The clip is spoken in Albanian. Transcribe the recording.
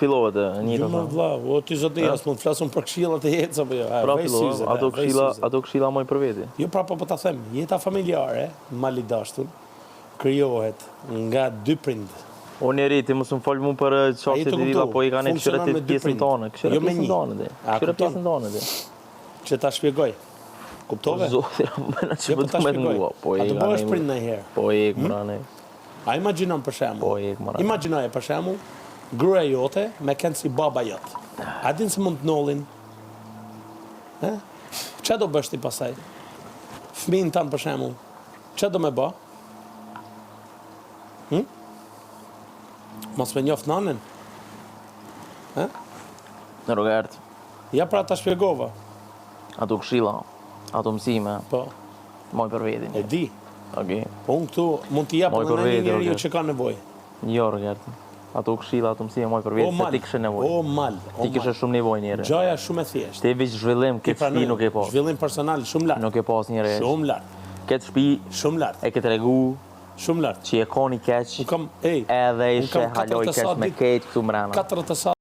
fillove të një Jo më vlla, o ti zoti as mund të flasun për këshillat e jetës apo jo. Pra fillove, ato këshilla moj për veti. Jo pra po ta them, jeta familjare, mali dashur, krijohet nga dy prind. O njeri, ti mos më fol mu për çështje të tilla, po i kanë këshira të pjesën tonë, këshira pjesën tonë. Këshira pjesën tonë. Që ta shpjegoj. Kuptove? Zoti, më çfarë do të më mua, po i bësh prind ndonjëherë. Po i mbrane. A imagjinon për shembull. Po i mbrane. Imagjinoje për shembull, gruaja jote me kënd si baba jot. A din se mund të nollin? Ë? Çfarë do bësh ti pastaj? Fëmin tan për shembull. Çfarë do më bë? Mos me njoft nanën? Ë? Në Robert. Ja pra ta shpjegova. Ato këshilla, ato mësime. Po. Moj për vetin. E di. Okej. Po unë këtu mund t'i jap edhe një njeriu që ka nevojë. Jo, Robert. Ato këshilla, ato mësime moj për vetin, se ti kishe nevojë. O mal. Ti kishe shumë nevojë njëre. Gjaja shumë e thjeshtë. Ti veç zhvillim këtë shtëpi nuk e pas. Zhvillim personal shumë lart. Nuk e pas njëre. Shumë lart. Këtë shtëpi shumë lart. E ke tregu shumë lart. Që e koni keq. Unë kam, edhe ishe haloj keq me keq këtu mrena. 4